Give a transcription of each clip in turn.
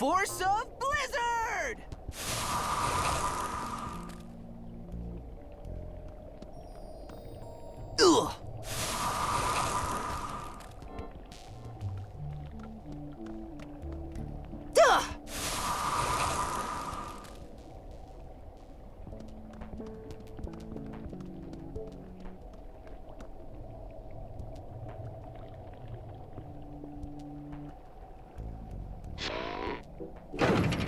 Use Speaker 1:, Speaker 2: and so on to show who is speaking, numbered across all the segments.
Speaker 1: Force of Blizzard! Ugh! Duh!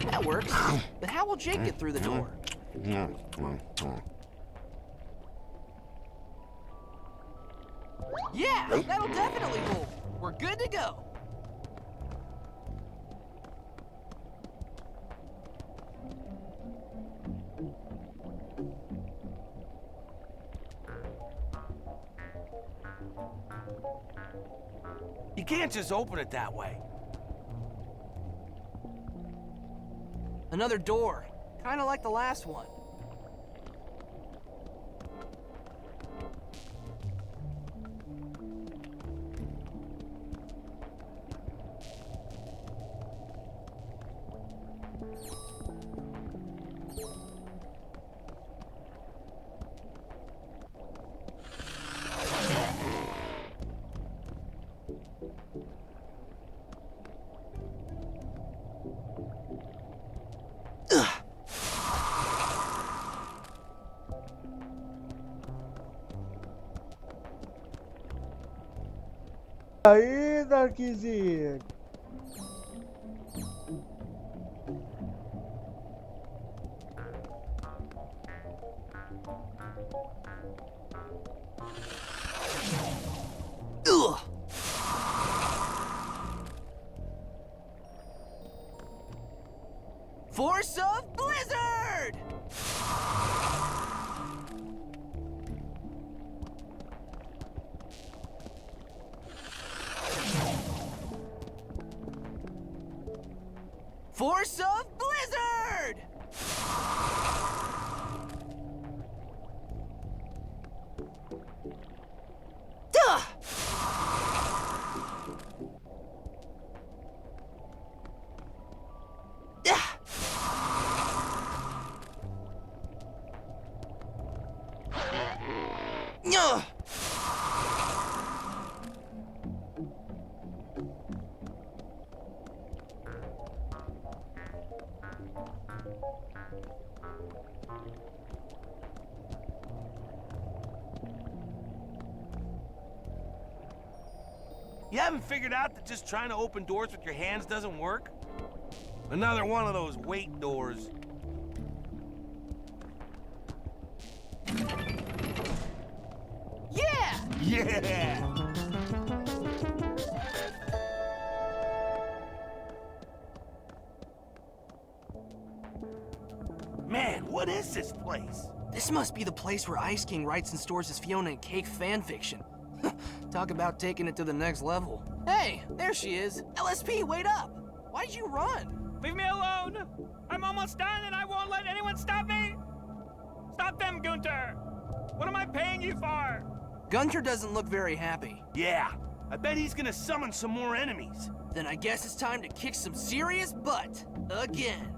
Speaker 1: That works. But how will Jake get through the door? Yeah, that'll definitely hold. We're good to go.
Speaker 2: You can't just open it that way.
Speaker 1: Another door, kind of like the last one.
Speaker 3: Aí, Darkzinho.
Speaker 1: Ugh! Force of Blizzard! Force of Blizzard! Duh! Ugh!
Speaker 2: You haven't figured out that just trying to open doors with your hands doesn't work? Another one of those weight doors.
Speaker 1: Yeah!
Speaker 2: Yeah! Man, what is this place?
Speaker 1: This must be the place where Ice King writes and stores his Fiona and Cake fanfiction. Talk about taking it to the next level. Hey, there she is. LSP, wait up! Why'd you run?
Speaker 4: Leave me alone! I'm almost done and I won't let anyone stop me! Stop them, Gunter! What am I paying you for?
Speaker 1: Gunter doesn't look very happy.
Speaker 2: Yeah, I bet he's gonna summon some more enemies.
Speaker 1: Then I guess it's time to kick some serious butt. Again.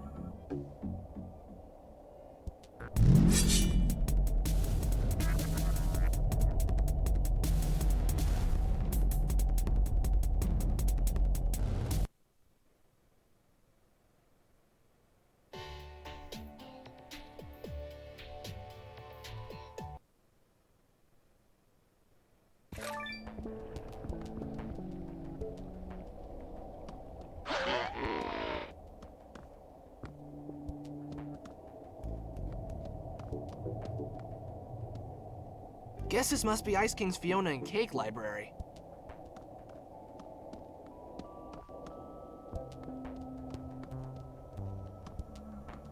Speaker 1: Guess this must be Ice King's Fiona and Cake library.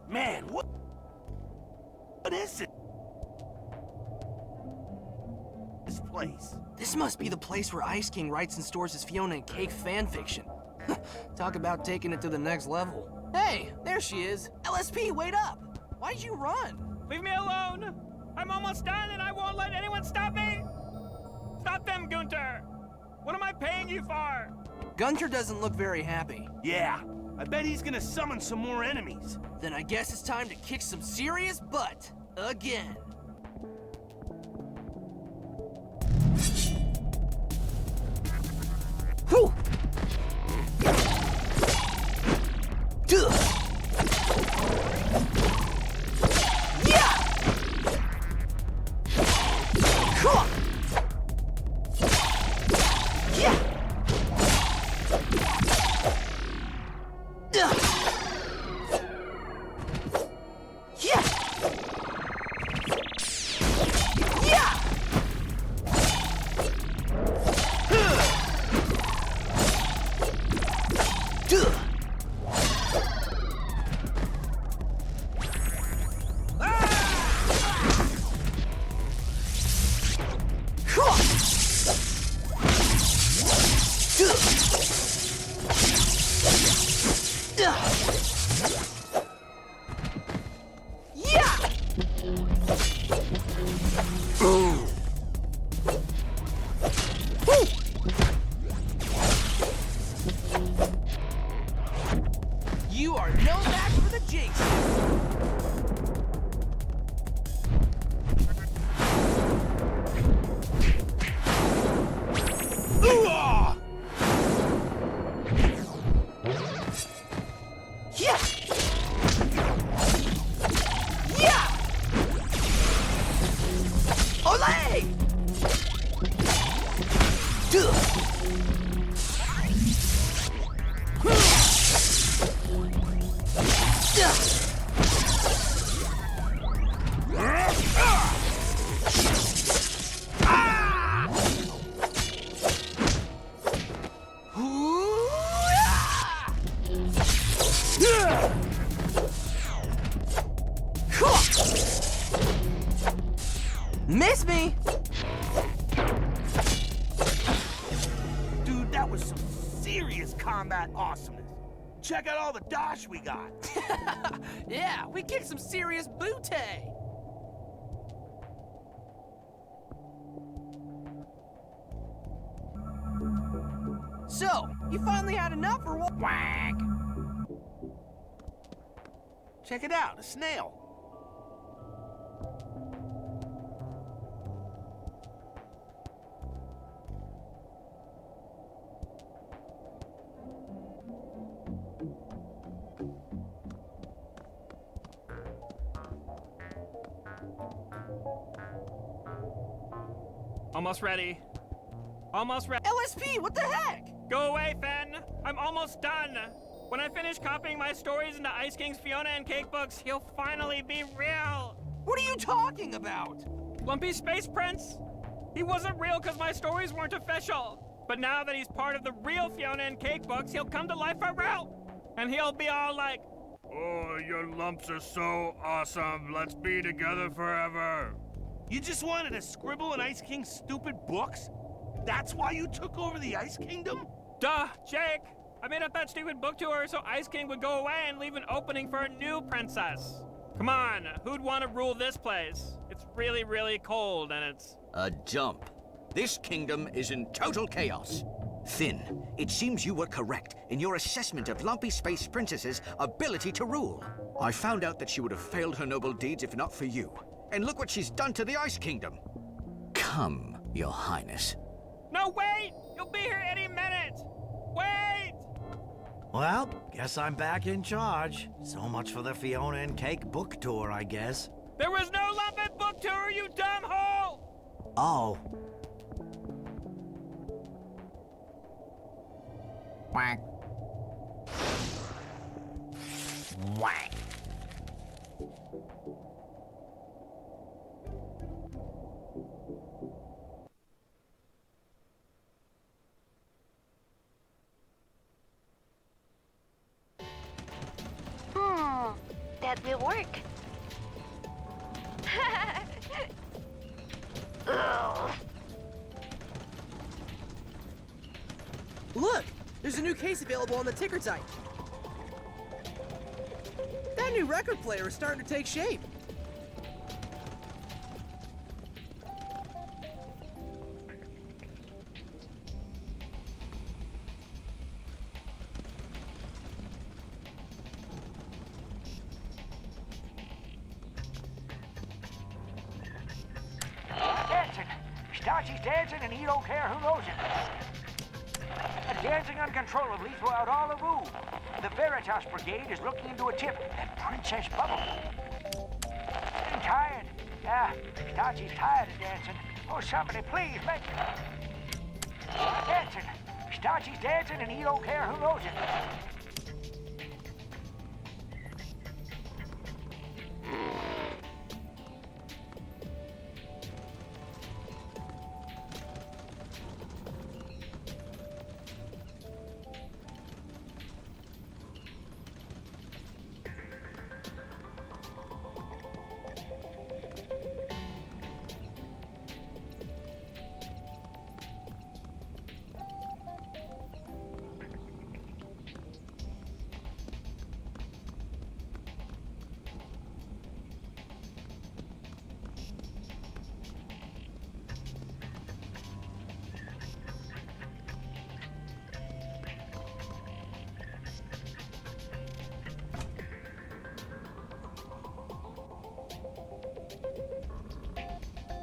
Speaker 2: Man, what is it? This place.
Speaker 1: This must be the place where Ice King writes and stores his Fiona and Cake fanfiction. Talk about taking it to the next level. Hey, there she is. LSP, wait up! Why'd you run?
Speaker 4: Leave me alone! I'm almost done and I won't let anyone stop me! Stop them, Gunter! What am I paying you for?
Speaker 1: Gunter doesn't look very happy.
Speaker 2: Yeah, I bet he's gonna summon some more enemies.
Speaker 1: Then I guess it's time to kick some serious butt again. Whew! Duh! Yeah! Huh! Yeah! Duh! Yeah! Yeah! Duh! You are no match for the Jinx. Ooh-ah! Yeah! Yeah! Olay! Duh! Miss me!
Speaker 2: Dude, that was some serious combat awesomeness. Check out all the dosh we got.
Speaker 1: Yeah, we kicked some serious booty. So, you finally had enough or what?
Speaker 2: Whack! Check it out, a snail.
Speaker 4: Almost ready. Almost ready.
Speaker 1: LSP, what the heck?
Speaker 4: Go away, Fen. I'm almost done. When I finish copying my stories into Ice King's Fiona and Cake books, he'll finally be real.
Speaker 1: What are you talking about?
Speaker 4: Lumpy Space Prince? He wasn't real because my stories weren't official. But now that he's part of the real Fiona and Cake books, he'll come to life for real. And he'll be all like, "Oh, your lumps are so awesome. Let's be together forever."
Speaker 2: You just wanted to scribble in Ice King's stupid books? That's why you took over the Ice Kingdom?
Speaker 4: Duh, Jake. I made up that stupid book tour so Ice King would go away and leave an opening for a new princess. Come on, who'd want to rule this place? It's really, really cold and it's...
Speaker 5: A dump. This kingdom is in total chaos. Finn, it seems you were correct in your assessment of Lumpy Space Princess's ability to rule. I found out that she would have failed her noble deeds if not for you. And look what she's done to the Ice Kingdom. Come, Your Highness.
Speaker 4: No, wait! You'll be here any minute! Wait!
Speaker 6: Well, guess I'm back in charge. So much for the Fiona and Cake book tour, I guess.
Speaker 4: There was no Lumpet book tour, you dumb hole!
Speaker 6: Oh.
Speaker 5: Quack. Quack.
Speaker 7: That will work. Ugh.
Speaker 1: Look, there's a new case available on the ticker site. That new record player is starting to take shape.
Speaker 8: dancing and he don't care who knows it. And dancing uncontrollably throughout all the room. The Veritas Brigade is looking into a tip at Princess Bubble. I'm tired. Starchy's tired of dancing. Oh, somebody please make it. Dancing. Starchy's dancing and he don't care who knows it.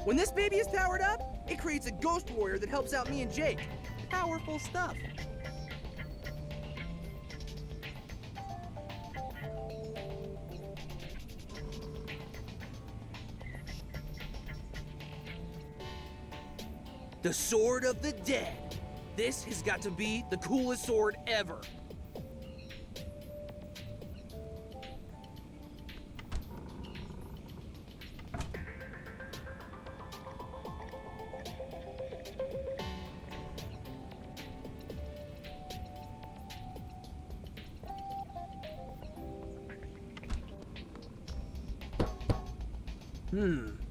Speaker 1: When this baby is powered up, it creates a ghost warrior that helps out me and Jake. Powerful stuff. The Sword of the Dead. This has got to be the coolest sword ever.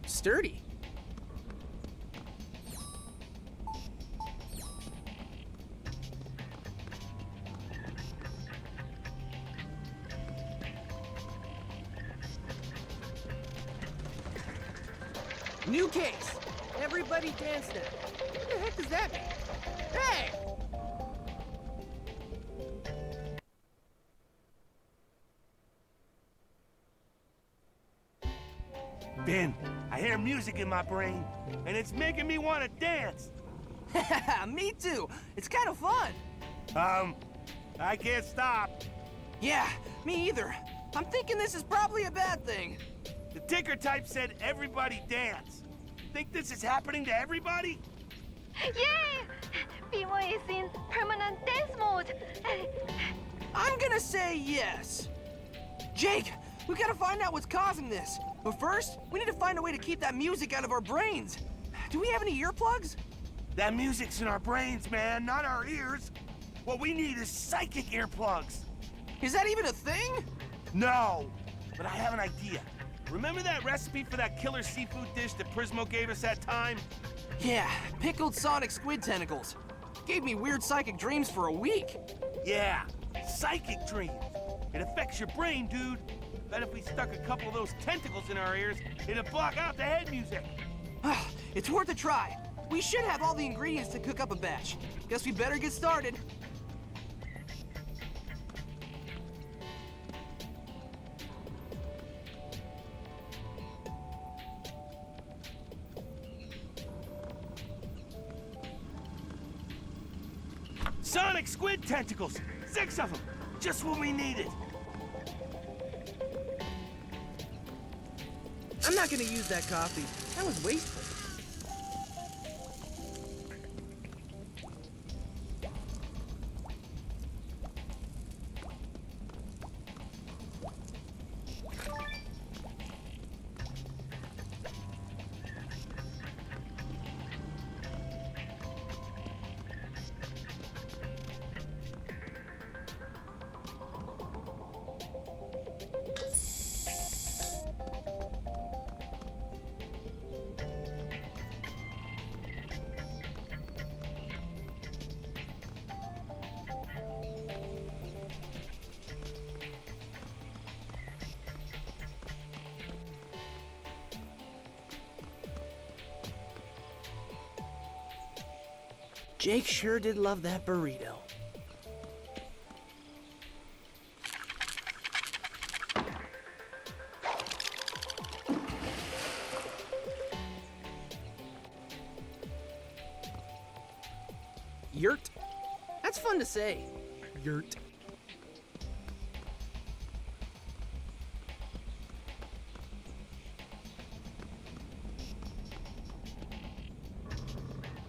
Speaker 1: Sturdy. New case. Everybody dance now. What the heck does that mean? Hey!
Speaker 2: Ben, I hear music in my brain, and it's making me want to dance.
Speaker 1: Me too. It's kind of fun.
Speaker 2: I can't stop.
Speaker 1: Yeah, me either. I'm thinking this is probably a bad thing.
Speaker 2: The ticker type said everybody dance. Think this is happening to everybody?
Speaker 7: Yay! Bimo is in permanent dance mode.
Speaker 1: I'm gonna say yes. Jake, we gotta find out what's causing this. But first, we need to find a way to keep that music out of our brains. Do we have any earplugs?
Speaker 2: That music's in our brains, man, not our ears. What we need is psychic earplugs.
Speaker 1: Is that even a thing?
Speaker 2: No, but I have an idea. Remember that recipe for that killer seafood dish that Prismo gave us that time?
Speaker 1: Yeah, pickled sonic squid tentacles. Gave me weird psychic dreams for a week.
Speaker 2: Yeah, psychic dreams. It affects your brain, dude. Bet if we stuck a couple of those tentacles in our ears, it'd block out the head music.
Speaker 1: It's worth a try. We should have all the ingredients to cook up a batch. Guess we better get started.
Speaker 2: Sonic squid tentacles! 6 of them! Just what we needed!
Speaker 1: I'm not gonna use that coffee. That was wasteful. Jake sure did love that burrito. Yurt. That's fun to say. Yurt.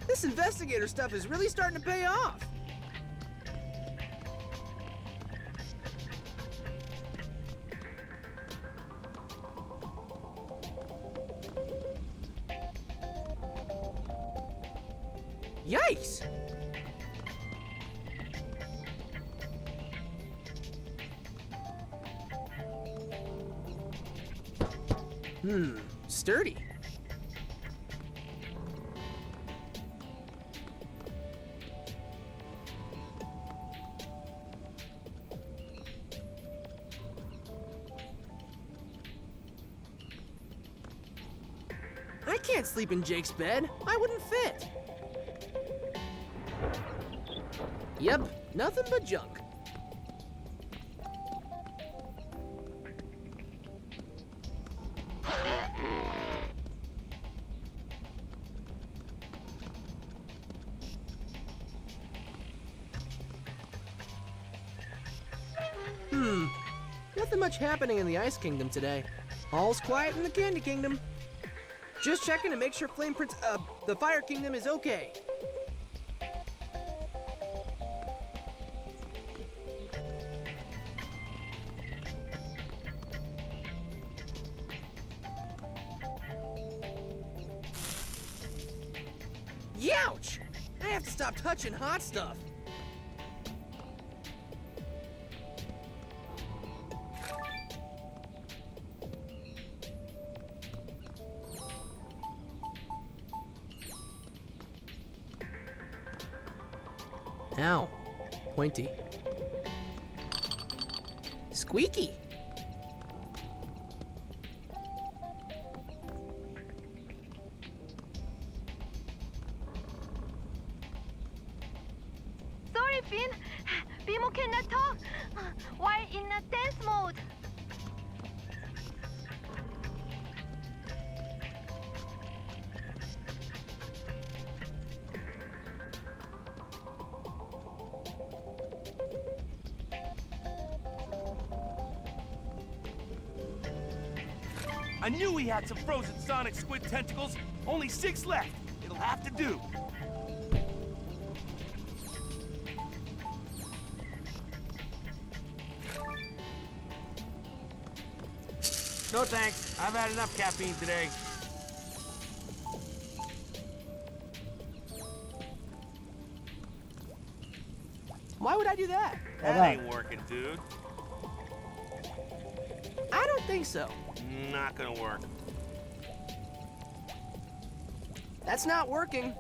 Speaker 1: This investigator stuff is really starting to pay off. Yikes! Sturdy. I can't sleep in Jake's bed. I wouldn't fit. Yep, nothing but junk. Nothing much happening in the Ice Kingdom today. All's quiet in the Candy Kingdom. Just checking to make sure the Fire Kingdom is okay. Youch! I have to stop touching hot stuff. Ow. Pointy. Squeaky.
Speaker 7: Sorry, Finn. Bimo cannot talk while in a dance mode.
Speaker 2: I knew we had some frozen sonic squid tentacles. Only 6 left. It'll have to do. No thanks. I've had enough caffeine today.
Speaker 1: Why would I do that?
Speaker 2: That
Speaker 3: Hold
Speaker 2: ain't working, dude.
Speaker 1: I don't think so.
Speaker 2: Not gonna work.
Speaker 1: That's not working.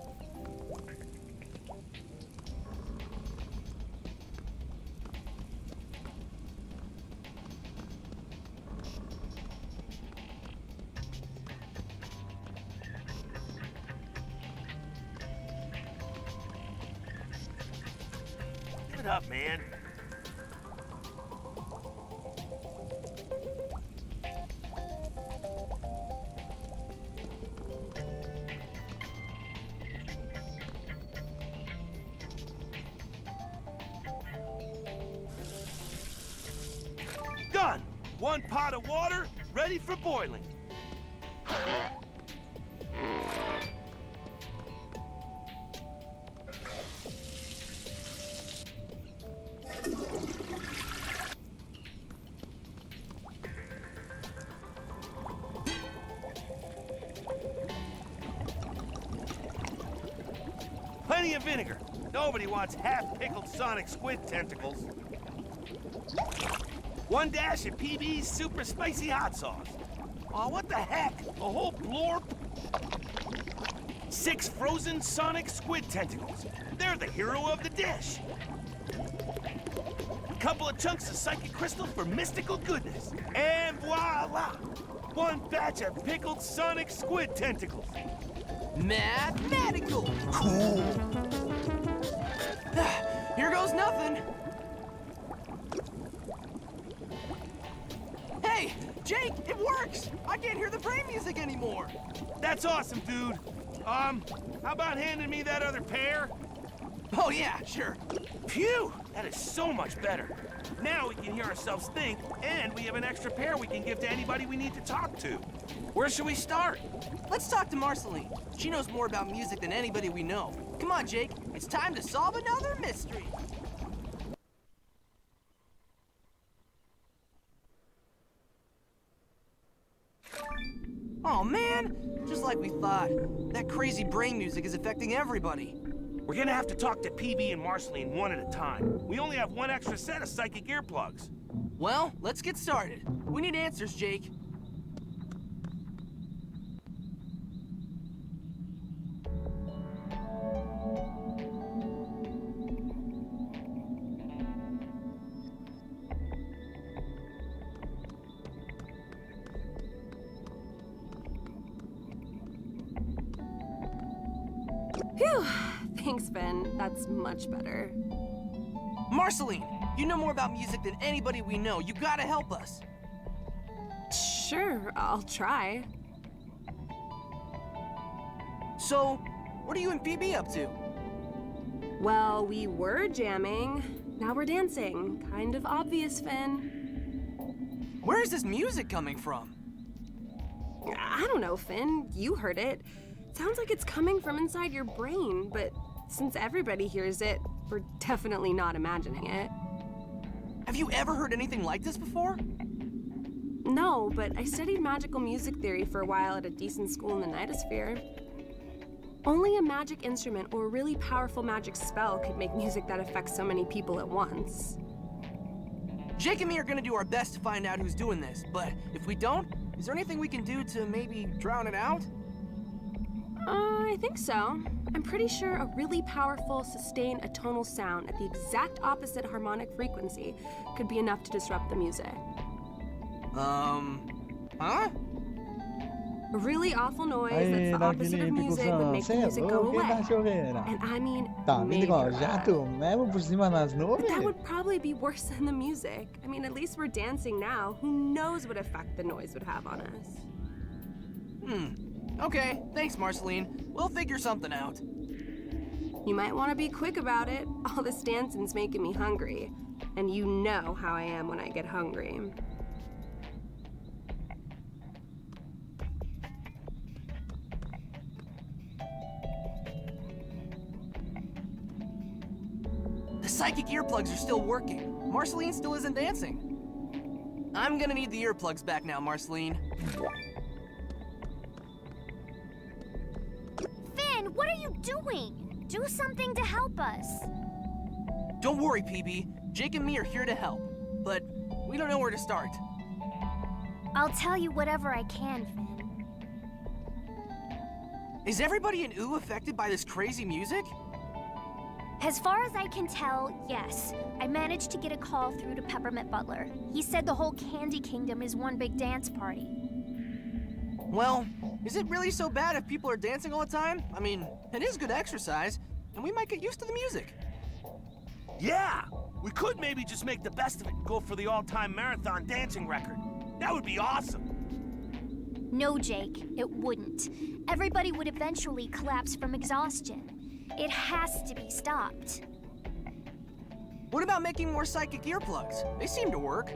Speaker 2: Give it up, man. Done! 1 pot of water, ready for boiling. Plenty of vinegar. Nobody wants half-pickled sonic squid tentacles. 1 dash of PB's super spicy hot sauce. Aw, what the heck? A whole blorp? 6 frozen sonic squid tentacles. They're the hero of the dish. A couple of chunks of psychic crystal for mystical goodness. And voila! 1 batch of pickled sonic squid tentacles.
Speaker 1: Mathematical.
Speaker 2: Cool.
Speaker 1: Here goes nothing. Hey, Jake, it works! I can't hear the brain music anymore.
Speaker 2: That's awesome, dude. How about handing me that other pair?
Speaker 1: Oh yeah, sure.
Speaker 2: Phew! That is so much better. Now we can hear ourselves think, and we have an extra pair we can give to anybody we need to talk to. Where should we start?
Speaker 1: Let's talk to Marceline. She knows more about music than anybody we know. Come on, Jake. It's time to solve another mystery. Oh man, just like we thought. That crazy brain music is affecting everybody.
Speaker 2: We're gonna have to talk to PB and Marceline one at a time. We only have one extra set of psychic earplugs.
Speaker 1: Well, let's get started. We need answers, Jake.
Speaker 9: Phew! Thanks, Ben. That's much better.
Speaker 1: Marceline, you know more about music than anybody we know. You gotta help us.
Speaker 9: Sure, I'll try.
Speaker 1: So, what are you and PB up to?
Speaker 9: Well, we were jamming. Now we're dancing. Kind of obvious, Finn.
Speaker 1: Where is this music coming from?
Speaker 9: I don't know, Finn. You heard it. Sounds like it's coming from inside your brain, but since everybody hears it, we're definitely not imagining it.
Speaker 1: Have you ever heard anything like this before?
Speaker 9: No, but I studied magical music theory for a while at a decent school in the Nightosphere. Only a magic instrument or a really powerful magic spell could make music that affects so many people at once.
Speaker 1: Jake and me are gonna do our best to find out who's doing this, but if we don't, is there anything we can do to maybe drown it out?
Speaker 9: I think so. I'm pretty sure a really powerful, sustained atonal sound at the exact opposite harmonic frequency could be enough to disrupt the music.
Speaker 1: Huh?
Speaker 9: A really awful noise that's the opposite of music would make the music go away. And I mean,
Speaker 3: Tá, vedi qua,
Speaker 9: major
Speaker 3: já
Speaker 9: bad.
Speaker 3: tô mesmo por cima das
Speaker 9: But
Speaker 3: nuvens.
Speaker 9: that would probably be worse than the music. I mean, at least we're dancing now. Who knows what effect the noise would have on us?
Speaker 1: Okay, thanks, Marceline. We'll figure something out.
Speaker 9: You might want to be quick about it. All this dancing's making me hungry. And you know how I am when I get hungry.
Speaker 1: The psychic earplugs are still working. Marceline still isn't dancing. I'm gonna need the earplugs back now, Marceline.
Speaker 7: Finn, what are you doing? Do something to help us.
Speaker 1: Don't worry, PB. Jake and me are here to help. But we don't know where to start.
Speaker 7: I'll tell you whatever I can, Finn.
Speaker 1: Is everybody in OO affected by this crazy music?
Speaker 7: As far as I can tell, yes. I managed to get a call through to Peppermint Butler. He said the whole Candy Kingdom is one big dance party.
Speaker 1: Well, is it really so bad if people are dancing all the time? I mean, it is good exercise, and we might get used to the music.
Speaker 2: Yeah! We could maybe just make the best of it and go for the all-time marathon dancing record. That would be awesome.
Speaker 7: No, Jake, it wouldn't. Everybody would eventually collapse from exhaustion. It has to be stopped.
Speaker 1: What about making more psychic earplugs? They seem to work.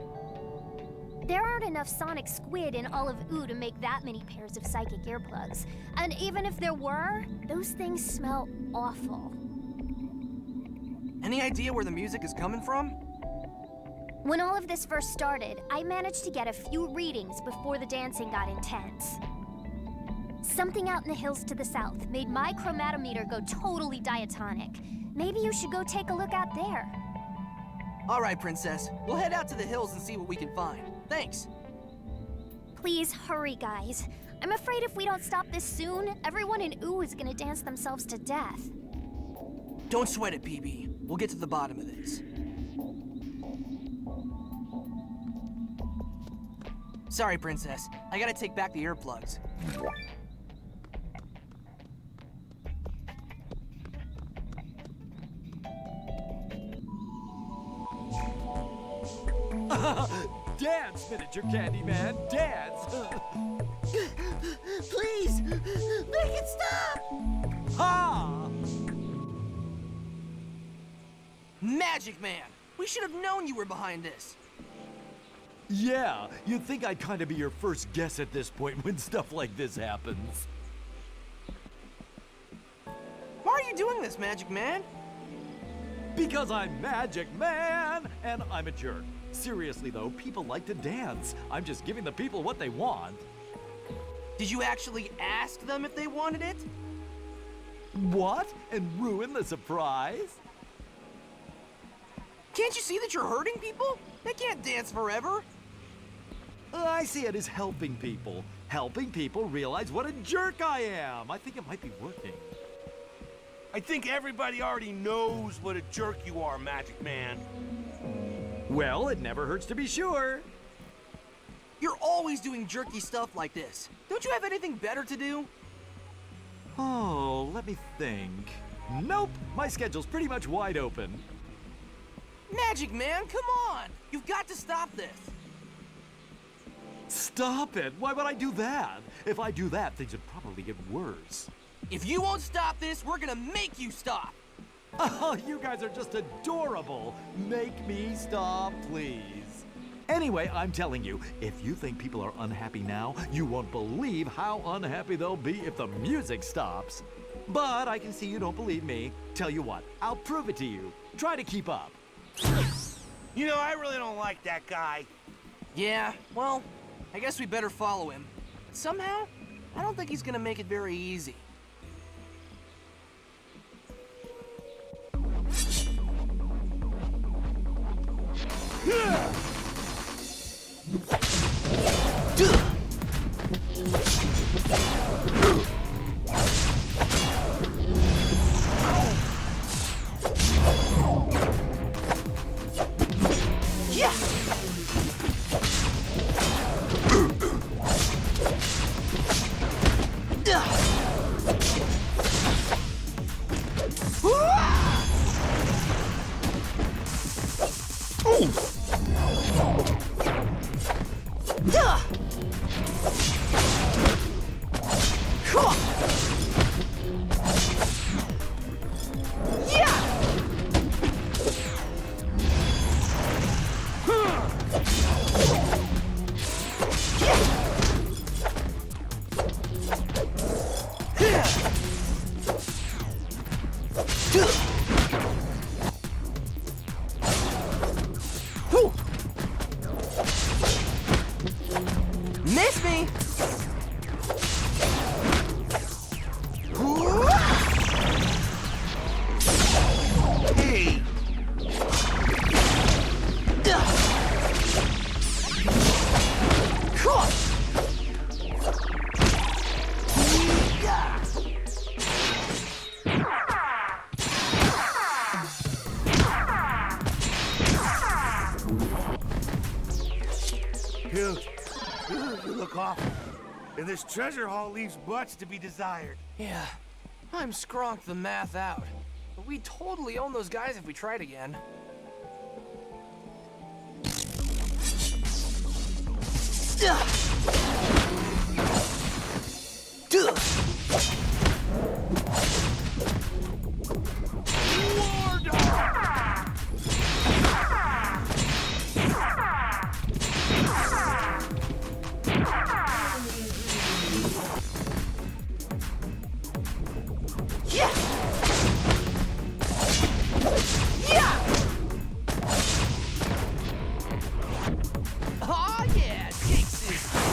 Speaker 7: There aren't enough sonic squid in all of OO to make that many pairs of psychic earplugs. And even if there were, those things smell awful.
Speaker 1: Any idea where the music is coming from?
Speaker 7: When all of this first started, I managed to get a few readings before the dancing got intense. Something out in the hills to the south made my chromatometer go totally diatonic. Maybe you should go take a look out there.
Speaker 1: All right, Princess. We'll head out to the hills and see what we can find. Thanks.
Speaker 7: Please hurry, guys. I'm afraid if we don't stop this soon, everyone in OO is gonna dance themselves to death.
Speaker 1: Don't sweat it, PB. We'll get to the bottom of this. Sorry, Princess. I gotta take back the earplugs.
Speaker 10: Dance, miniature candy man, dance!
Speaker 1: Please, make it stop!
Speaker 10: Ha!
Speaker 1: Magic Man! We should have known you were behind this.
Speaker 10: Yeah, you'd think I'd kind of be your first guess at this point when stuff like this happens.
Speaker 1: Why are you doing this, Magic Man?
Speaker 10: Because I'm Magic Man, and I'm a jerk. Seriously though, people like to dance. I'm just giving the people what they want.
Speaker 1: Did you actually ask them if they wanted it?
Speaker 10: What? And ruin the surprise?
Speaker 1: Can't you see that you're hurting people? They can't dance forever.
Speaker 10: I see it as helping people. Helping people realize what a jerk I am. I think it might be working.
Speaker 2: I think everybody already knows what a jerk you are, Magic Man.
Speaker 10: Well, it never hurts to be sure.
Speaker 1: You're always doing jerky stuff like this. Don't you have anything better to do?
Speaker 10: Oh, let me think. Nope, my schedule's pretty much wide open.
Speaker 1: Magic Man, come on! You've got to stop this.
Speaker 10: Stop it! Why would I do that? If I do that, things would probably get worse.
Speaker 1: If you won't stop this, we're gonna make you stop.
Speaker 10: Oh, you guys are just adorable. Make me stop, please. Anyway, I'm telling you, if you think people are unhappy now, you won't believe how unhappy they'll be if the music stops. But I can see you don't believe me. Tell you what, I'll prove it to you. Try to keep up.
Speaker 2: You know, I really don't like that guy.
Speaker 1: Yeah, well, I guess we better follow him. But somehow, I don't think he's gonna make it very easy. Miss me!
Speaker 2: Hey! You look awful. And this treasure haul leaves much to be desired.
Speaker 1: Yeah, I'm Skronk the math out. But we totally own those guys if we tried again. Oh yeah, take this.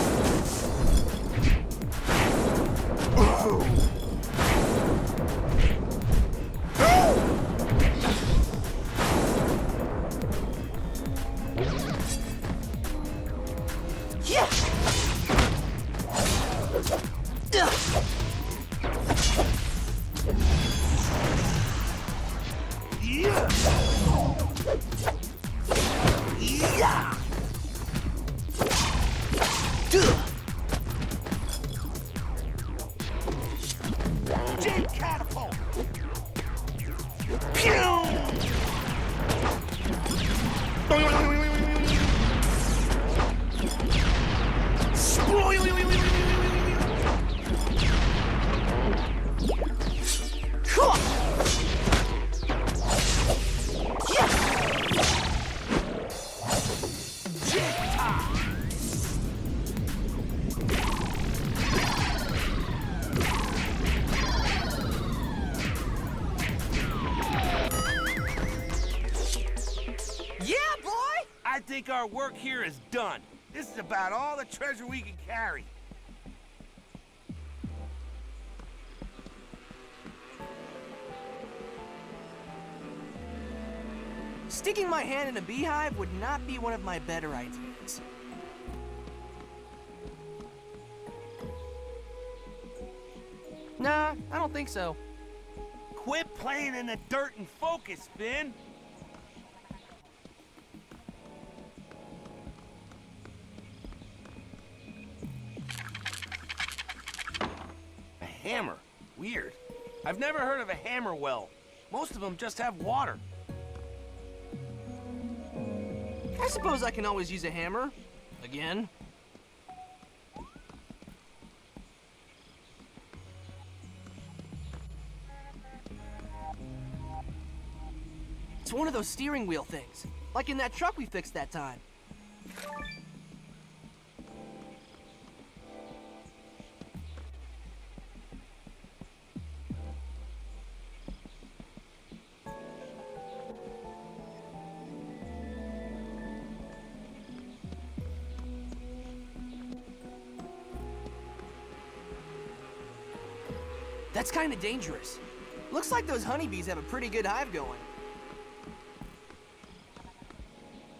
Speaker 2: our work here is done. This is about all the treasure we can carry.
Speaker 1: Sticking my hand in a beehive would not be one of my better ideas. Nah, I don't think so.
Speaker 2: Quit playing in the dirt and focus, Finn. A hammer. Weird. I've never heard of a hammer well. Most of them just have water.
Speaker 1: I suppose I can always use a hammer. Again. It's one of those steering wheel things, like in that truck we fixed that time. That's kind of dangerous. Looks like those honeybees have a pretty good hive going.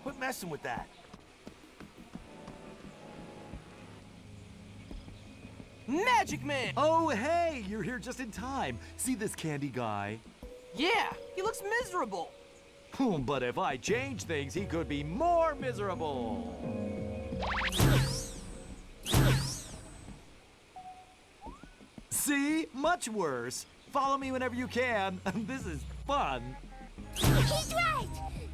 Speaker 2: Quit messing with that.
Speaker 1: Magic Man!
Speaker 10: Oh, hey, you're here just in time. See this candy guy?
Speaker 1: Yeah, he looks miserable.
Speaker 10: But if I change things, he could be more miserable. See? Much worse. Follow me whenever you can. This is fun.
Speaker 7: He's right!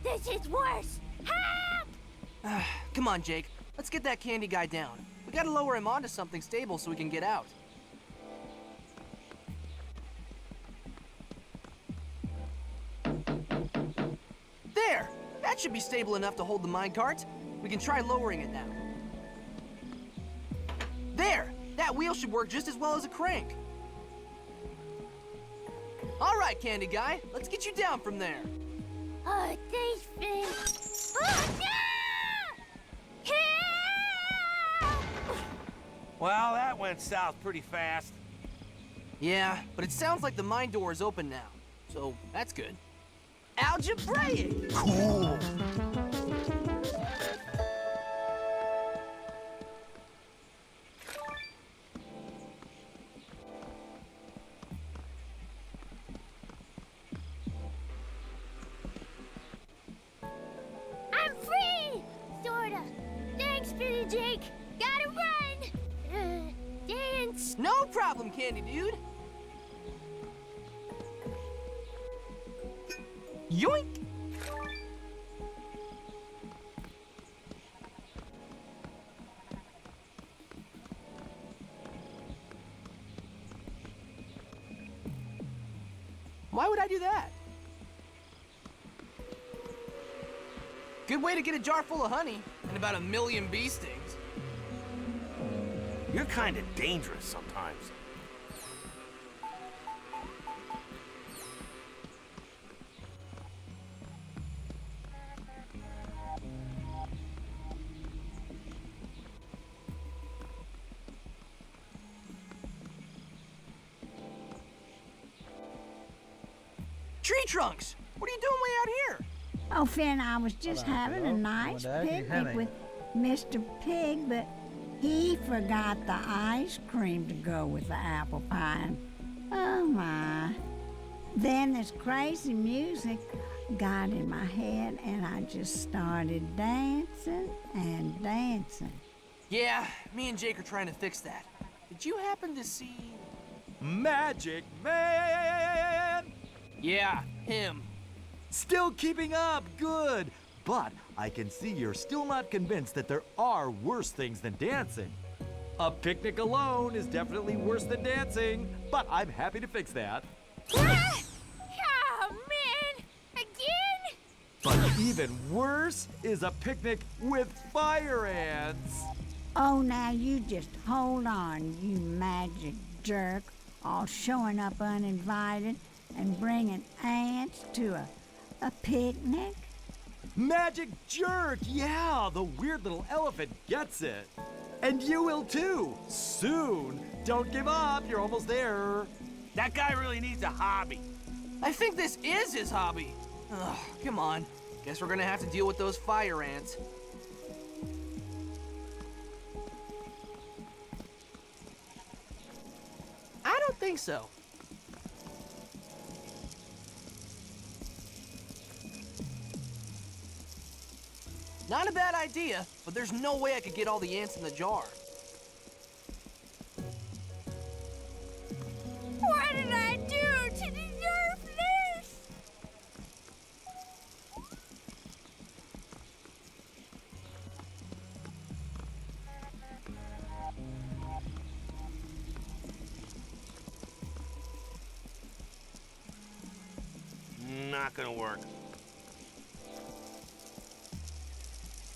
Speaker 7: This is worse! Help!
Speaker 1: Come on, Jake. Let's get that candy guy down. We gotta lower him onto something stable so we can get out. There! That should be stable enough to hold the minecart. We can try lowering it now. There! That wheel should work just as well as a crank. All right, candy guy. Let's get you down from there.
Speaker 7: Oh, thanks, Finn. Oh, no! Help!
Speaker 2: Well, that went south pretty fast.
Speaker 1: Yeah, but it sounds like the mine door is open now. So, that's good. Algebraic!
Speaker 2: Cool.
Speaker 7: I'm free! Sorta. Thanks, Finn and Jake. Gotta run! Dance!
Speaker 1: No problem, candy dude. Yoink! Why would I do that? Good way to get a jar full of honey and about 1 million bee stings.
Speaker 2: You're kind of dangerous sometimes.
Speaker 1: Tree trunks! What are you doing way out here?
Speaker 11: Oh, Finn, I was just having a nice picnic with Mr. Pig, but he forgot the ice cream to go with the apple pie. And, oh, my. Then this crazy music got in my head, and I just started dancing and dancing.
Speaker 1: Yeah, me and Jake are trying to fix that. Did you happen to see...
Speaker 10: Magic Man!
Speaker 1: Yeah, him.
Speaker 10: Still keeping up, good. But I can see you're still not convinced that there are worse things than dancing. A picnic alone is definitely worse than dancing, but I'm happy to fix that.
Speaker 7: Ah! Oh, man! Again?
Speaker 10: But even worse is a picnic with fire ants.
Speaker 11: Oh, now you just hold on, you magic jerk, all showing up uninvited and bringing ants to a picnic.
Speaker 10: Magic jerk! Yeah, the weird little elephant gets it. And you will too, soon. Don't give up, you're almost there.
Speaker 2: That guy really needs a hobby.
Speaker 1: I think this is his hobby. Ugh, come on. Guess we're gonna have to deal with those fire ants. I don't think so. Not a bad idea, but there's no way I could get all the ants in the jar.
Speaker 7: What did I do to deserve this?
Speaker 2: Not gonna work.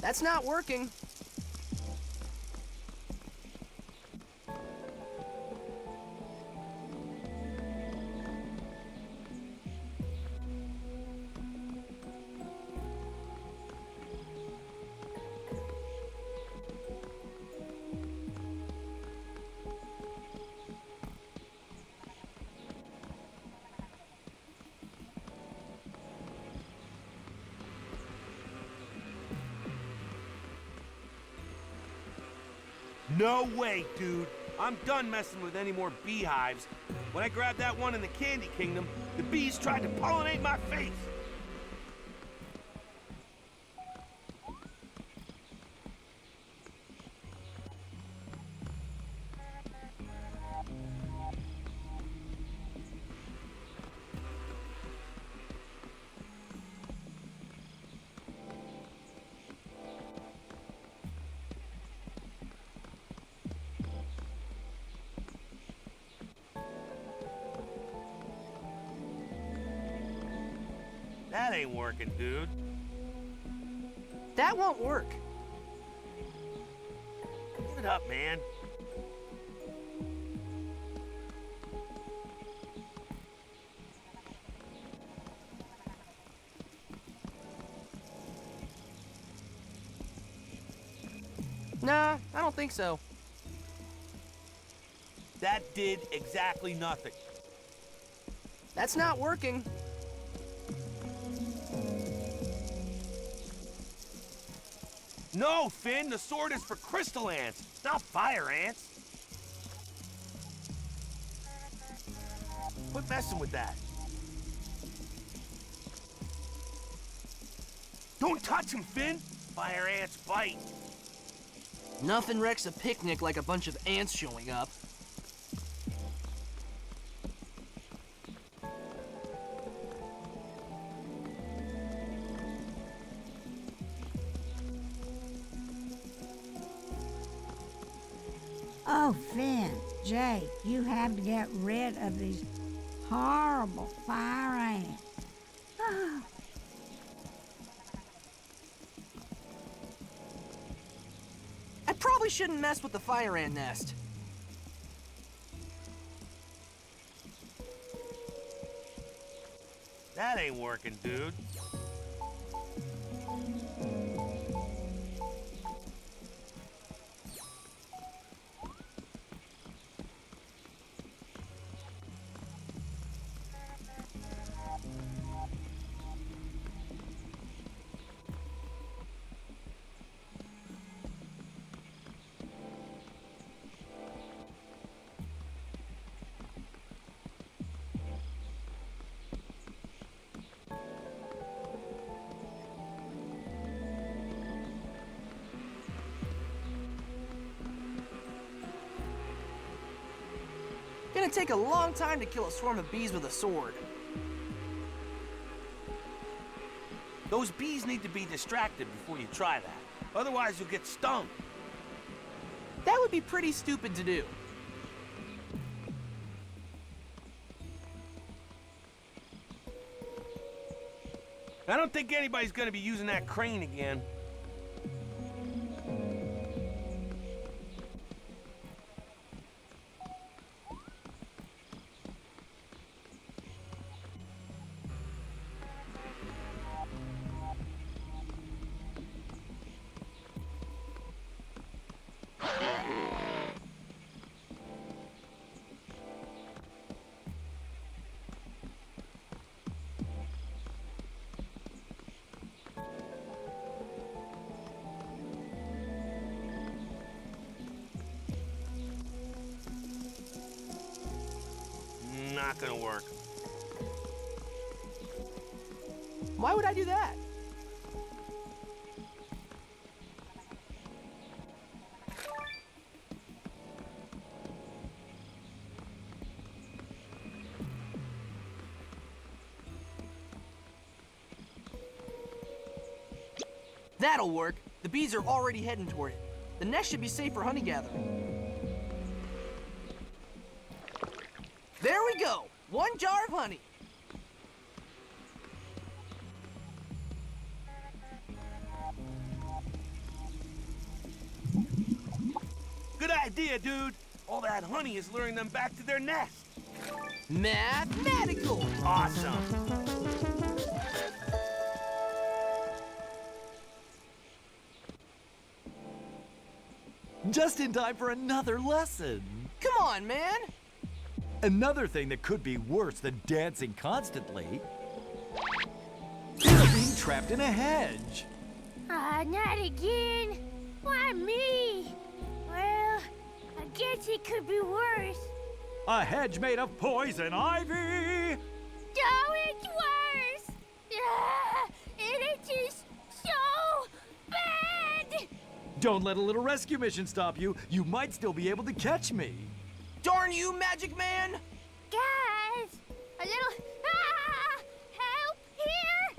Speaker 1: That's not working.
Speaker 2: No way, dude. I'm done messing with any more beehives. When I grabbed that one in the Candy Kingdom, the bees tried to pollinate my face. That ain't working, dude.
Speaker 1: That won't work.
Speaker 2: Give it up, man.
Speaker 1: Nah, I don't think so.
Speaker 2: That did exactly nothing.
Speaker 1: That's not working.
Speaker 2: No, Finn, the sword is for crystal ants, not fire ants. Quit messing with that. Don't touch him, Finn. Fire ants bite.
Speaker 1: Nothing wrecks a picnic like a bunch of ants showing up.
Speaker 11: Oh, Finn, Jake, you have to get rid of these horrible fire ants. Oh.
Speaker 1: I probably shouldn't mess with the fire ant nest.
Speaker 2: That ain't working, dude.
Speaker 1: Gonna take a long time to kill a swarm of bees with a sword.
Speaker 2: Those bees need to be distracted before you try that. Otherwise, you'll get stung.
Speaker 1: That would be pretty stupid to do.
Speaker 2: I don't think anybody's gonna be using that crane again. not gonna work.
Speaker 1: Why would I do that? That'll work. The bees are already heading toward it. The nest should be safe for honey gathering. There we go! 1 jar of honey.
Speaker 2: Good idea, dude. All that honey is luring them back to their nest.
Speaker 1: Mathematical!
Speaker 2: Awesome.
Speaker 10: Just in time for another lesson.
Speaker 1: Come on, man!
Speaker 10: Another thing that could be worse than dancing constantly is being trapped in a hedge.
Speaker 7: Not again. Why me? Well, I guess it could be worse.
Speaker 10: A hedge made of poison ivy!
Speaker 7: Oh, it's worse! It is so bad!
Speaker 10: Don't let a little rescue mission stop you. You might still be able to catch me.
Speaker 1: Darn you, Magic Man!
Speaker 7: Guys, a little help here!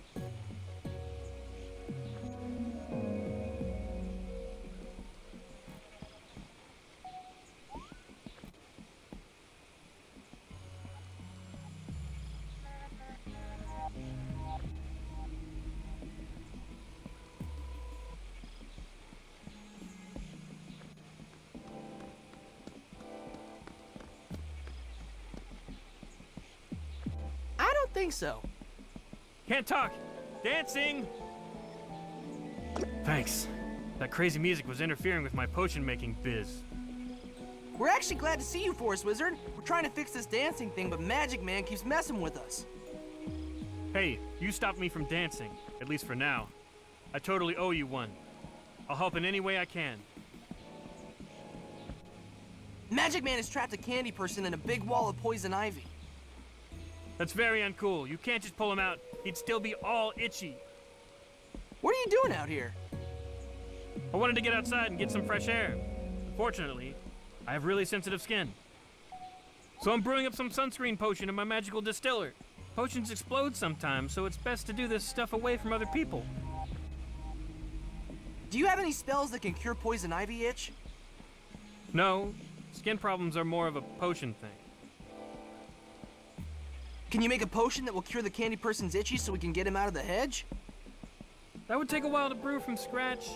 Speaker 1: I don't think so.
Speaker 4: Can't talk. Dancing! Thanks. That crazy music was interfering with my potion-making biz.
Speaker 1: We're actually glad to see you, Forest Wizard. We're trying to fix this dancing thing, but Magic Man keeps messing with us.
Speaker 4: Hey, you stopped me from dancing, at least for now. I totally owe you one. I'll help in any way I can.
Speaker 1: Magic Man has trapped a candy person in a big wall of poison ivy.
Speaker 4: That's very uncool. You can't just pull him out. He'd still be all itchy.
Speaker 1: What are you doing out here?
Speaker 4: I wanted to get outside and get some fresh air. Fortunately, I have really sensitive skin. So I'm brewing up some sunscreen potion in my magical distiller. Potions explode sometimes, so it's best to do this stuff away from other people.
Speaker 1: Do you have any spells that can cure poison ivy itch?
Speaker 4: No, skin problems are more of a potion thing.
Speaker 1: Can you make a potion that will cure the candy person's itchy so we can get him out of the hedge?
Speaker 4: That would take a while to brew from scratch.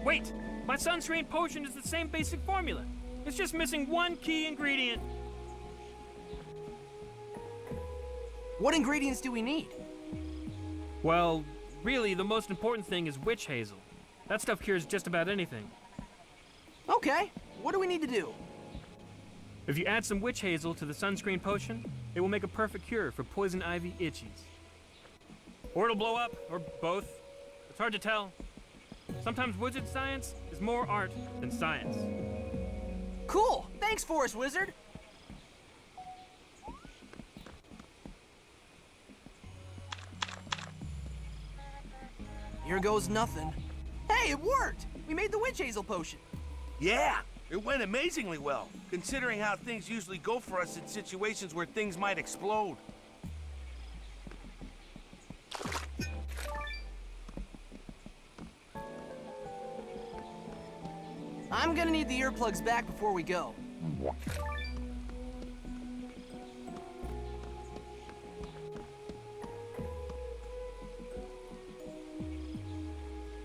Speaker 4: Wait! My sunscreen potion is the same basic formula. It's just missing one key ingredient.
Speaker 1: What ingredients do we need?
Speaker 4: Well, really, the most important thing is witch hazel. That stuff cures just about anything.
Speaker 1: Okay, what do we need to do?
Speaker 4: If you add some witch hazel to the sunscreen potion, it will make a perfect cure for poison ivy itchies. Or it'll blow up, or both. It's hard to tell. Sometimes wizard science is more art than science.
Speaker 1: Cool! Thanks, Forest Wizard! Here goes nothing. Hey, it worked! We made the witch hazel potion.
Speaker 2: Yeah, it went amazingly well, considering how things usually go for us in situations where things might explode.
Speaker 1: I'm gonna need the earplugs back before we go.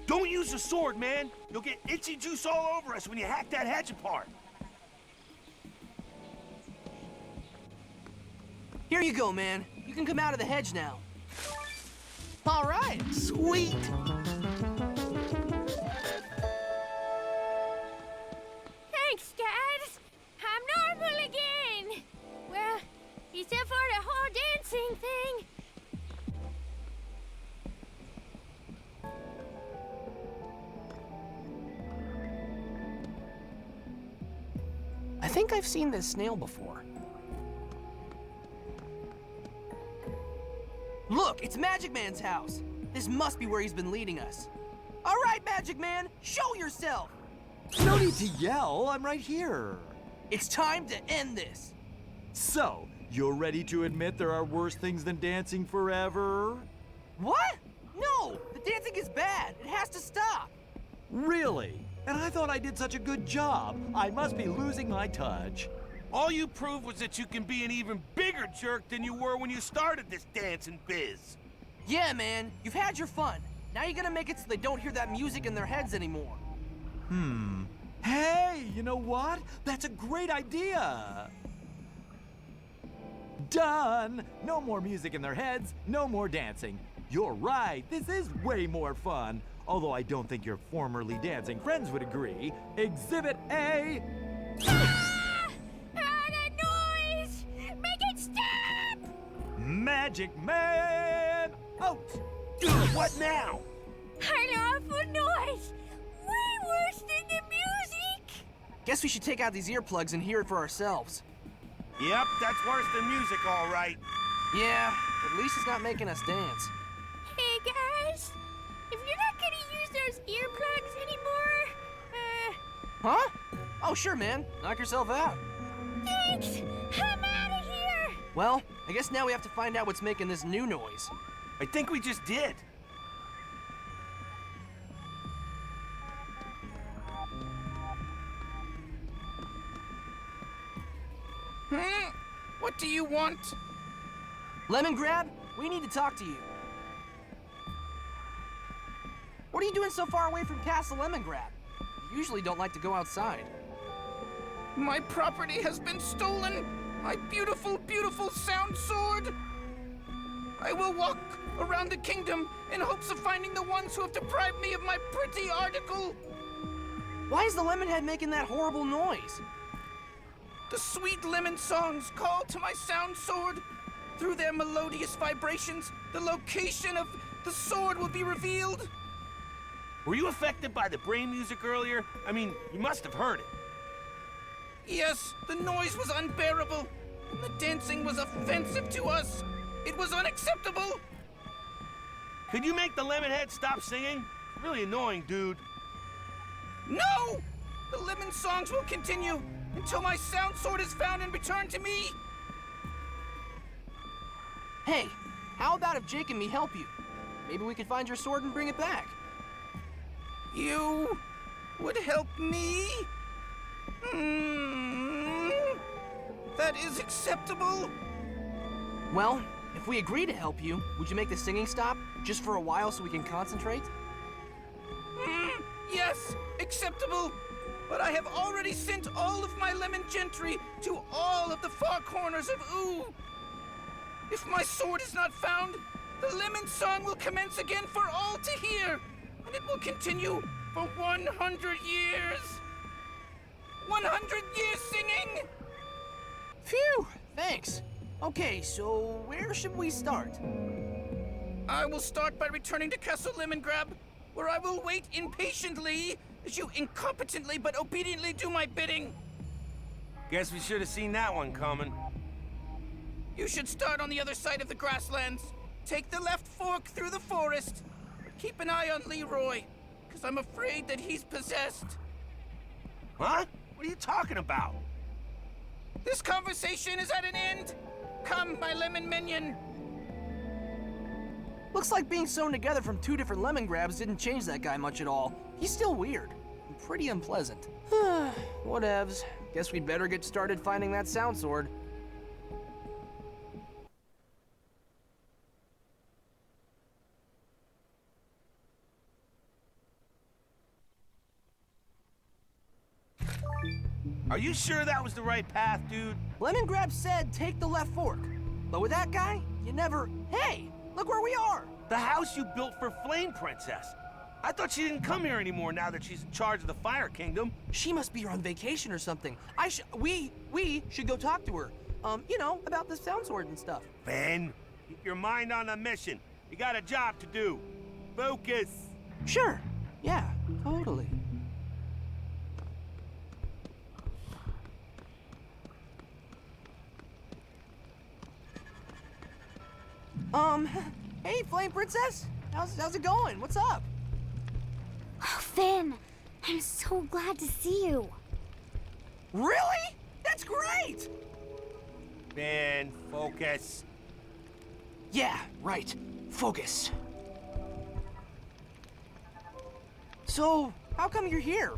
Speaker 2: Don't use the sword, man! You'll get itchy juice all over us when you hack that hedge apart.
Speaker 1: Here you go, man. You can come out of the hedge now. All right, sweet!
Speaker 7: Thanks, guys. I'm normal again. Well, except for the whole dancing thing.
Speaker 1: I think I've seen this snail before. Look, it's Magic Man's house. This must be where he's been leading us. All right, Magic Man, show yourself.
Speaker 10: No need to yell, I'm right here.
Speaker 1: It's time to end this.
Speaker 10: So, you're ready to admit there are worse things than dancing forever?
Speaker 1: What? No, the dancing is bad. It has to stop.
Speaker 10: Really? And I thought I did such a good job. I must be losing my touch.
Speaker 2: All you proved was that you can be an even bigger jerk than you were when you started this dancing biz.
Speaker 1: Yeah, man, you've had your fun. Now you're gonna make it so they don't hear that music in their heads anymore.
Speaker 10: Hey, you know what? That's a great idea. Done! No more music in their heads, no more dancing. You're right, this is way more fun. Although I don't think your formerly dancing friends would agree. Exhibit A.
Speaker 7: Ah! That noise! Make it stop!
Speaker 10: Magic Man out!
Speaker 2: What now?
Speaker 7: An awful noise! Way worse than the music!
Speaker 1: Guess we should take out these earplugs and hear it for ourselves.
Speaker 2: Yep, that's worse than music, all right.
Speaker 1: Yeah, at least it's not making us dance.
Speaker 7: Hey guys, if you're not gonna use those earplugs anymore,
Speaker 1: Huh? Oh, sure, man. Knock yourself out.
Speaker 7: thanks! I'm out of here!
Speaker 1: Well, I guess now we have to find out what's making this new noise.
Speaker 2: I think we just did.
Speaker 1: What do you want? Lemon Grab, we need to talk to you. What are you doing so far away from Castle Lemon Grab? You usually don't like to go outside.
Speaker 12: My property has been stolen! My beautiful, beautiful sound sword! I will walk around the kingdom in hopes of finding the ones who have deprived me of my pretty article!
Speaker 1: Why is the Lemonhead making that horrible noise?
Speaker 12: The sweet lemon songs call to my sound sword. Through their melodious vibrations, the location of the sword will be revealed.
Speaker 2: Were you affected by the brain music earlier? I mean, you must have heard it.
Speaker 12: Yes, the noise was unbearable, and the dancing was offensive to us. It was unacceptable.
Speaker 2: Could you make the Lemonhead stop singing? It's really annoying, dude.
Speaker 12: No! The lemon songs will continue until my sound sword is found and returned to me.
Speaker 1: Hey, how about if Jake and me help you? Maybe we could find your sword and bring it back.
Speaker 12: You would help me? That is acceptable.
Speaker 1: Well, if we agree to help you, would you make the singing stop just for a while so we can concentrate?
Speaker 12: Yes, acceptable. But I have already sent all of my lemon gentry to all of the far corners of Ooh. If my sword is not found, the lemon song will commence again for all to hear, and it will continue for 100 years. 100 years singing!
Speaker 1: Phew, thanks. Okay, so where should we start?
Speaker 12: I will start by returning to Castle Lemon Grab, where I will wait impatiently as you incompetently but obediently do my bidding.
Speaker 2: Guess we should have seen that one coming.
Speaker 12: You should start on the other side of the grasslands. Take the left fork through the forest. Keep an eye on Leroy, because I'm afraid that he's possessed.
Speaker 2: Huh? What are you talking about?
Speaker 12: This conversation is at an end. Come, my lemon minion.
Speaker 1: Looks like being sewn together from two different lemon grabs didn't change that guy much at all. He's still weird and pretty unpleasant. Whatevs. Guess we'd better get started finding that sound sword.
Speaker 2: Are you sure that was the right path, dude?
Speaker 1: Lemon Grab said take the left fork. But with that guy, you never... Hey, look where we are!
Speaker 2: The house you built for Flame Princess. I thought she didn't come here anymore now that she's in charge of the Fire Kingdom.
Speaker 1: She must be on vacation or something. We should go talk to her. You know, about the sound sword and stuff.
Speaker 2: Ben, keep your mind on the mission. You got a job to do. Focus.
Speaker 1: Sure. Yeah, totally. Hey, Flame Princess! How's it going? What's up?
Speaker 7: Oh, Finn, I'm so glad to see you.
Speaker 1: Really? That's great!
Speaker 2: Man, focus.
Speaker 1: Yeah, right. Focus. So, how come you're here?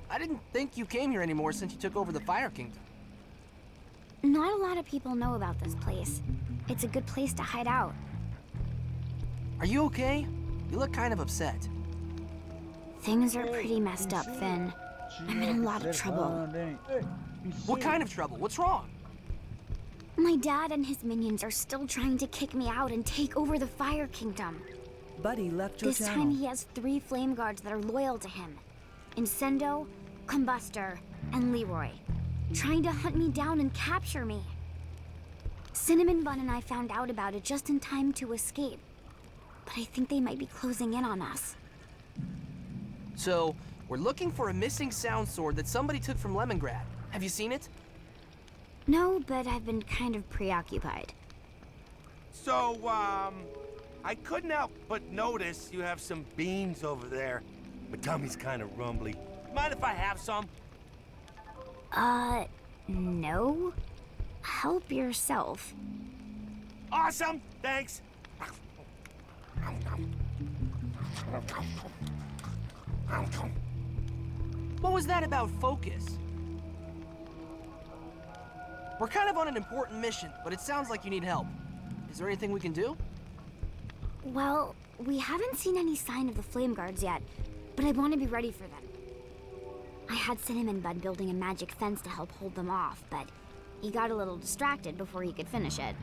Speaker 1: I didn't think you came here anymore since you took over the Fire Kingdom.
Speaker 7: Not a lot of people know about this place. It's a good place to hide out.
Speaker 1: Are you okay? You look kind of upset.
Speaker 7: Things are pretty messed up, Finn. I'm in a lot of trouble.
Speaker 1: What kind of trouble? What's wrong?
Speaker 7: My dad and his minions are still trying to kick me out and take over the Fire Kingdom.
Speaker 13: Buddy left your
Speaker 7: This
Speaker 13: channel.
Speaker 7: time he has 3 flame guards that are loyal to him. Incendo, Combustor, and Leroy. Trying to hunt me down and capture me. Cinnamon Bun and I found out about it just in time to escape. But I think they might be closing in on us.
Speaker 1: So, we're looking for a missing sound sword that somebody took from Lemongrad. Have you seen it?
Speaker 7: No, but I've been kind of preoccupied.
Speaker 2: So, I couldn't help but notice you have some beans over there. My tummy's kind of rumbly. Mind if I have some?
Speaker 7: No. Help yourself.
Speaker 2: Awesome! Thanks!
Speaker 1: What was that about focus? We're kind of on an important mission, but it sounds like you need help. Is there anything we can do?
Speaker 7: Well, we haven't seen any sign of the flame guards yet, but I want to be ready for them. I had Cinnamon Bun building a magic fence to help hold them off, but he got a little distracted before he could finish it.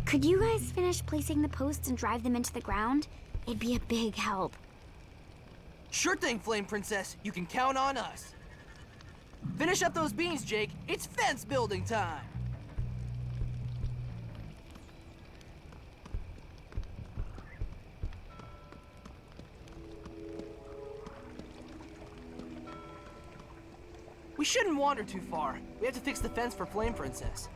Speaker 7: Could you guys finish placing the posts and drive them into the ground? It'd be a big help.
Speaker 1: Sure thing, Flame Princess. You can count on us. Finish up those beans, Jake. It's fence building time. We shouldn't wander too far. We have to fix the fence for Flame Princess.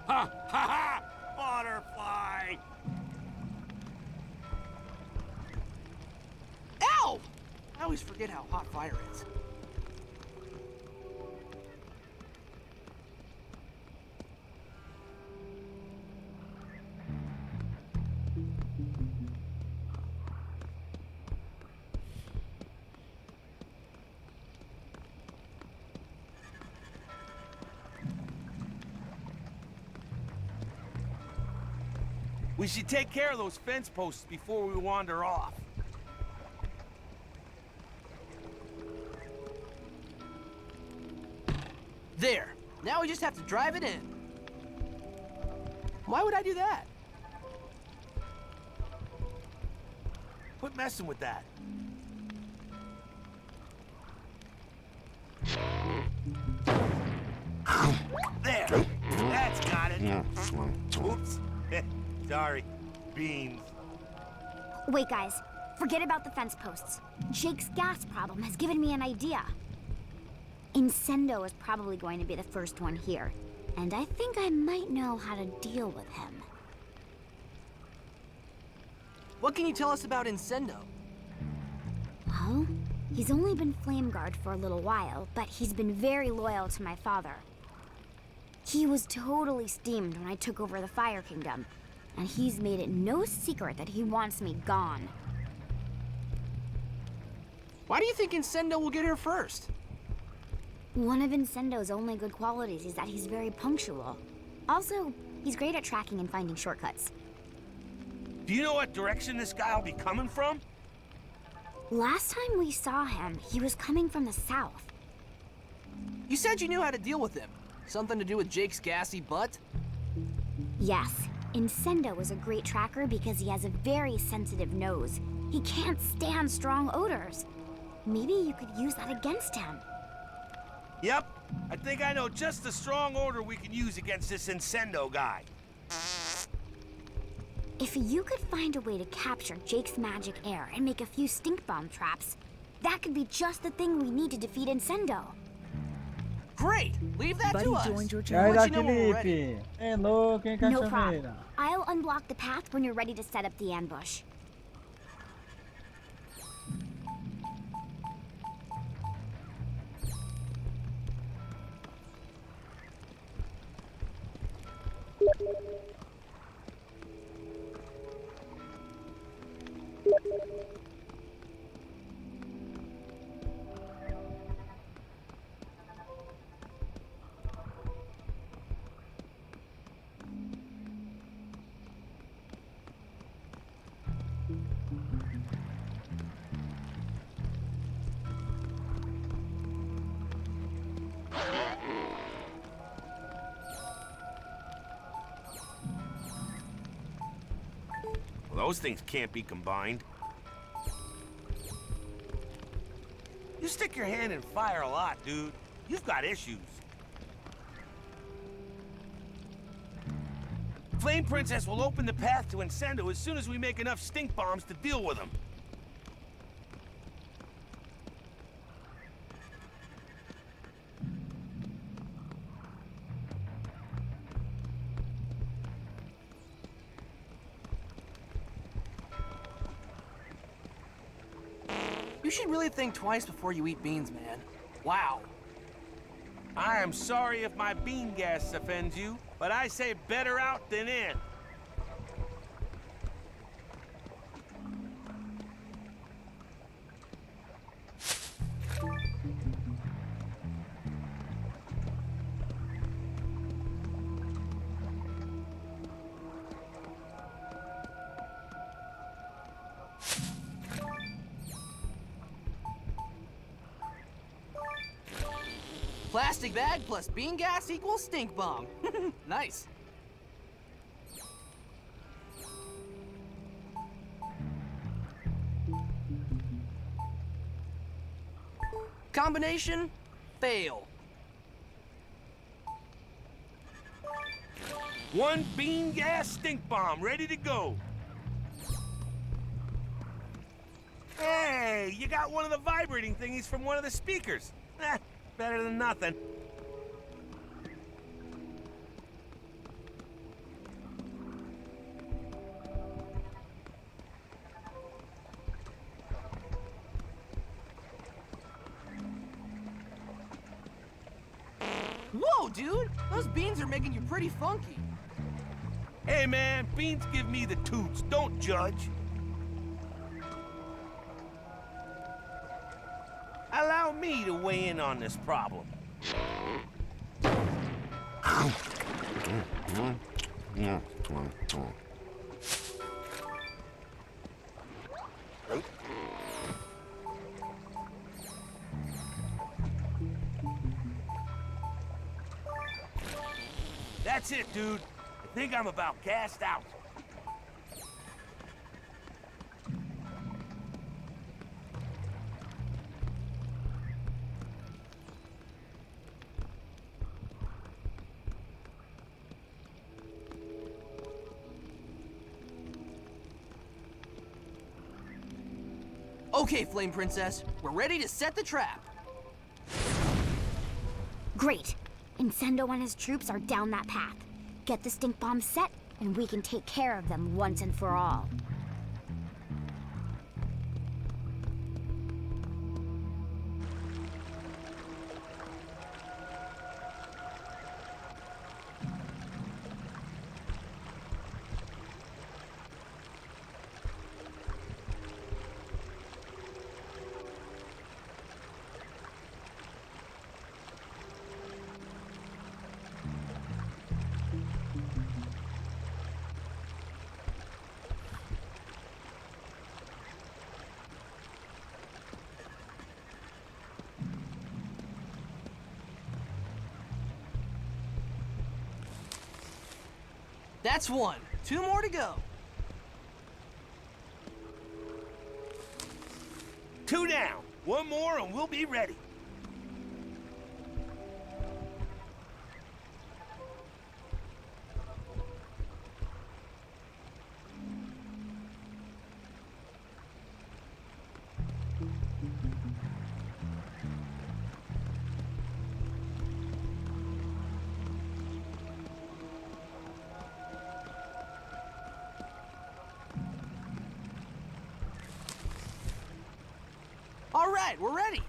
Speaker 2: Ha ha ha! Butterfly!
Speaker 1: Ow! I always forget how hot fire is.
Speaker 2: We should take care of those fence posts before we wander off.
Speaker 1: There. Now we just have to drive it in. Why would I do that?
Speaker 2: Quit messing with that. There! That's got it! Oops. Sorry. Beans.
Speaker 7: Wait, guys. Forget about the fence posts. Jake's gas problem has given me an idea. Incendo is probably going to be the first one here, and I think I might know how to deal with him.
Speaker 1: What can you tell us about Incendo?
Speaker 7: Well, he's only been Flame Guard for a little while, but he's been very loyal to my father. He was totally steamed when I took over the Fire Kingdom, and he's made it no secret that he wants me gone.
Speaker 1: Why do you think Incendo will get here first?
Speaker 7: One of Incendo's only good qualities is that he's very punctual. Also, he's great at tracking and finding shortcuts.
Speaker 2: Do you know what direction this guy will be coming from?
Speaker 7: Last time we saw him, he was coming from the south.
Speaker 1: You said you knew how to deal with him. Something to do with Jake's gassy butt?
Speaker 7: Yes, Incendo is a great tracker because he has a very sensitive nose. He can't stand strong odors. Maybe you could use that against him.
Speaker 2: Yep. I think I know just the strong odor we can use against this Incendo guy.
Speaker 7: If you could find a way to capture Jake's magic air and make a few stink bomb traps, that could be just the thing we need to defeat Incendo.
Speaker 1: Great! Leave that
Speaker 13: Buddy
Speaker 1: to us.
Speaker 13: joined your
Speaker 3: E
Speaker 13: channel.
Speaker 3: aí,
Speaker 1: Let you know when we're ready.
Speaker 3: Felipe? É louco, hein,
Speaker 7: No problem.
Speaker 3: cachoeira?
Speaker 7: I'll unblock the path when you're ready to set up the ambush.
Speaker 2: Well, those things can't be combined. You stick your hand in fire a lot, dude. You've got issues. Flame Princess will open the path to Incendo as soon as we make enough stink bombs to deal with them.
Speaker 1: You should really think twice before you eat beans, man. Wow.
Speaker 2: I am sorry if my bean gas offends you, but I say better out than in.
Speaker 1: Plastic bag plus bean gas equals stink bomb. Nice. Combination, fail.
Speaker 2: One bean gas stink bomb ready to go. Hey, you got one of the vibrating thingies from one of the speakers. Better than nothing.
Speaker 1: Whoa, dude! Those beans are making you pretty funky.
Speaker 2: Hey, man, beans give me the toots. Don't judge. Allow me to weigh in on this problem. That's it, dude. I think I'm about gassed out.
Speaker 1: Okay, Flame Princess, we're ready to set the trap.
Speaker 7: Great. Incendo and his troops are down that path. Get the stink bomb set, and we can take care of them once and for all.
Speaker 1: That's one. 2 more to go.
Speaker 2: 2 down. 1 more and we'll be ready.
Speaker 1: right, we're ready.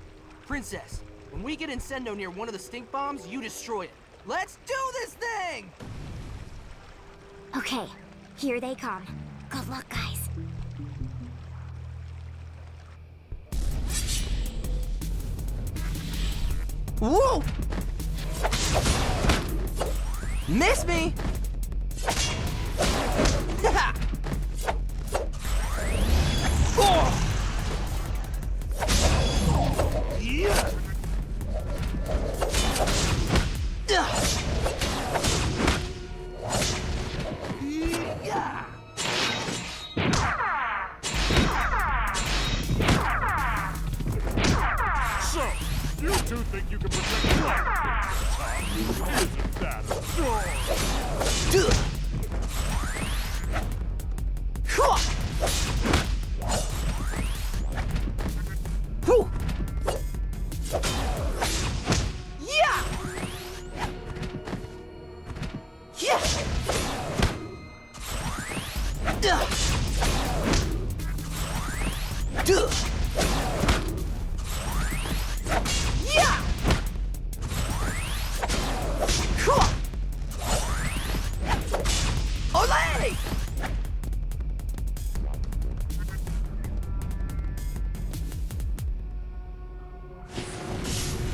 Speaker 1: Princess, when we get Incendo near one of the stink bombs, you destroy it. Let's do this thing!
Speaker 7: Okay, here they come. Good luck, guys.
Speaker 1: Whoa! Miss me! Oh! Yeah!
Speaker 13: So, you two think you can protect life? Isn't that adorable?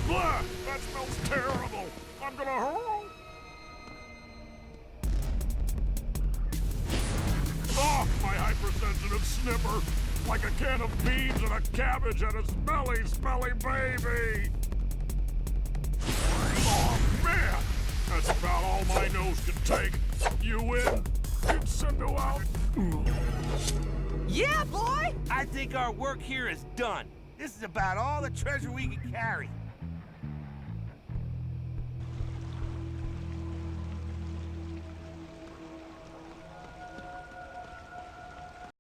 Speaker 13: Blah! That smells terrible! I'm gonna hurl! Oh, my hypersensitive sniffer! Like a can of beans and a cabbage and a smelly, smelly baby! Oh, man! That's about all my nose can take. You win. Incendo out.
Speaker 1: Yeah, boy!
Speaker 2: I think our work here is done. This is about all the treasure we can carry.